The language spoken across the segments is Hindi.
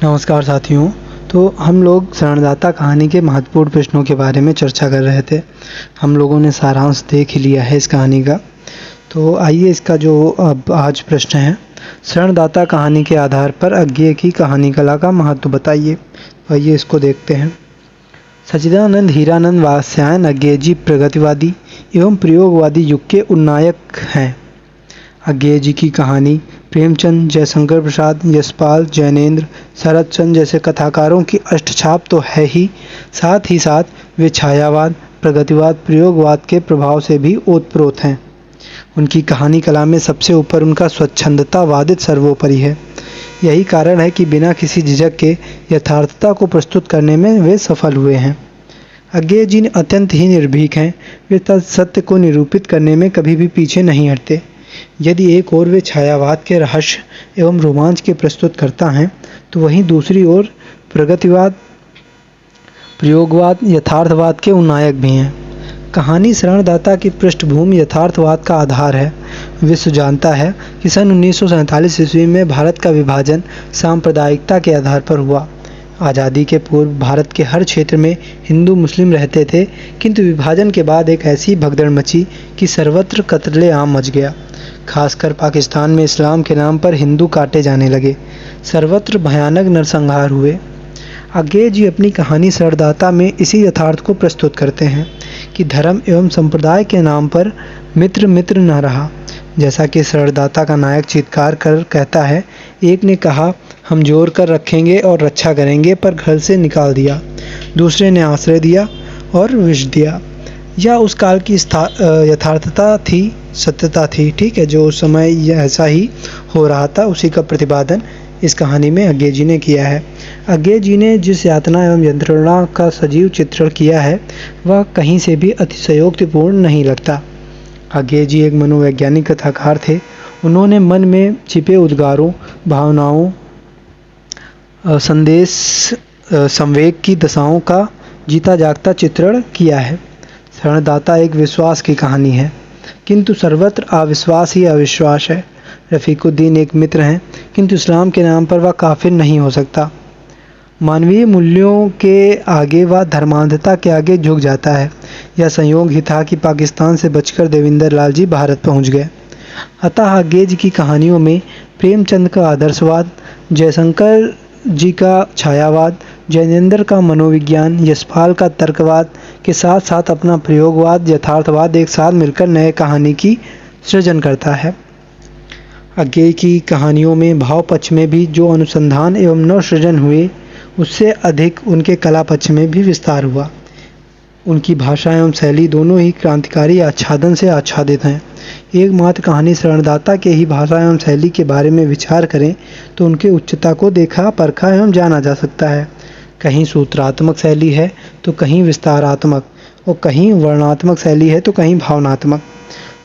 नमस्कार साथियों। तो हम लोग शरणदाता कहानी के महत्वपूर्ण प्रश्नों के बारे में चर्चा कर रहे थे। हम लोगों ने सारांश देख ही लिया है इस कहानी का। तो आइए इसका जो अब आज प्रश्न है, शरणदाता कहानी के आधार पर अज्ञेय की कहानी कला का महत्व बताइए। आइए इसको देखते हैं। सच्चिदानंद हीरानंद वात्स्यायन अज्ञेय जी प्रगतिवादी एवं प्रयोगवादी युग के उन्नायक हैं। अज्ञेय जी की कहानी प्रेमचंद, जयशंकर प्रसाद, यशपाल, जैनेन्द्र, शरद चंद्र जैसे कथाकारों की अष्टछाप तो है ही, साथ ही साथ वे छायावाद, प्रगतिवाद, प्रयोगवाद के प्रभाव से भी ओतप्रोत हैं। उनकी कहानी कला में सबसे ऊपर उनका स्वच्छंदतावादित सर्वोपरि है। यही कारण है कि बिना किसी झिझक के यथार्थता को प्रस्तुत करने में वे सफल हुए हैं। अज्ञेय जी अत्यंत ही निर्भीक हैं। वे सत्य को निरूपित करने में कभी भी पीछे नहीं हटते। यदि एक ओर वे छायावाद के रहस्य एवं रोमांच के प्रस्तुतकर्ता हैं, तो वहीं दूसरी ओर प्रगतिवाद, प्रयोगवाद, यथार्थवाद के उन्नायक भी हैं। कहानी शरणदाता की पृष्ठभूमि यथार्थवाद का आधार है। विश्व जानता है कि सन 1947 ईस्वी में भारत का विभाजन सांप्रदायिकता के आधार पर हुआ। आज़ादी के पूर्व भारत के हर क्षेत्र में हिंदू मुस्लिम रहते थे, किंतु विभाजन के बाद एक ऐसी भगदड़ मची कि सर्वत्र कत्ले-आम मच गया। खासकर पाकिस्तान में इस्लाम के नाम पर हिंदू काटे जाने लगे। सर्वत्र भयानक नरसंहार हुए। अज्ञेय जी अपनी कहानी शरणदाता में इसी यथार्थ को प्रस्तुत करते हैं कि धर्म एवं संप्रदाय के नाम पर मित्र मित्र न रहा। जैसा कि शरणदाता का नायक चीत्कार कर कहता है, एक ने कहा हम जोर कर रखेंगे और रक्षा करेंगे, पर घर से निकाल दिया। दूसरे ने आश्रय दिया और विष दिया। यह उस काल की यथार्थता थी, सत्यता थी। ठीक है, जो उस समय ऐसा ही हो रहा था, उसी का प्रतिपादन इस कहानी में अज्ञेय जी ने किया है। अज्ञेय जी ने जिस यातना एवं यंत्रणा का सजीव चित्रण किया है, वह कहीं से भी अतिशयोक्तिपूर्ण नहीं लगता। अज्ञेय जी एक मनोवैज्ञानिक कथाकार थे। उन्होंने मन में छिपे उद्गारों, भावनाओं, संदेश, संवेग की दशाओं का जीता जागता चित्रण किया है। शरणदाता एक विश्वास की कहानी है, किंतु सर्वत्र अविश्वास ही अविश्वास है। रफ़ीकुद्दीन एक मित्र हैं, किंतु इस्लाम के नाम पर वह काफिर नहीं हो सकता। मानवीय मूल्यों के आगे व धर्मांधता के आगे झुक जाता है। यह संयोग ही था कि पाकिस्तान से बचकर देवेंद्र लाल जी भारत पहुंच गए। अतः अज्ञेय जी की कहानियों में प्रेमचंद का आदर्शवाद, जयशंकर जी का छायावाद, जैनेन्द्र का मनोविज्ञान, यशपाल का तर्कवाद के साथ साथ अपना प्रयोगवाद, यथार्थवाद एक साथ मिलकर नए कहानी की सृजन करता है। अज्ञेय की कहानियों में भाव पक्ष में भी जो अनुसंधान एवं नव सृजन हुए, उससे अधिक उनके कला पक्ष में भी विस्तार हुआ। उनकी भाषा एवं शैली दोनों ही क्रांतिकारी आच्छादन से आच्छादित हैं। एकमात्र कहानी शरणदाता के ही भाषा एवं शैली के बारे में विचार करें तो उनके उच्चता को देखा, परखा एवं जाना जा सकता है। कहीं सूत्रात्मक शैली है तो कहीं विस्तारात्मक, और कहीं वर्णात्मक शैली है तो कहीं भावनात्मक।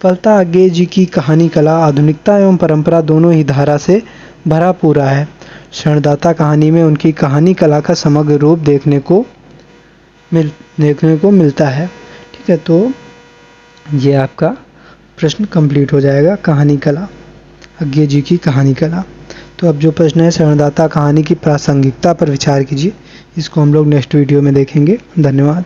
फलतः अज्ञेय जी की कहानी कला आधुनिकता एवं परंपरा दोनों ही धारा से भरा पूरा है। शरणदाता कहानी में उनकी कहानी कला का समग्र रूप देखने को मिलता है। ठीक है, तो ये आपका प्रश्न कंप्लीट हो जाएगा। कहानी कला, अज्ञेय जी की कहानी कला। तो अब जो प्रश्न है, शरणदाता कहानी की प्रासंगिकता पर विचार कीजिए। इसको हम लोग नेक्स्ट वीडियो में देखेंगे। धन्यवाद।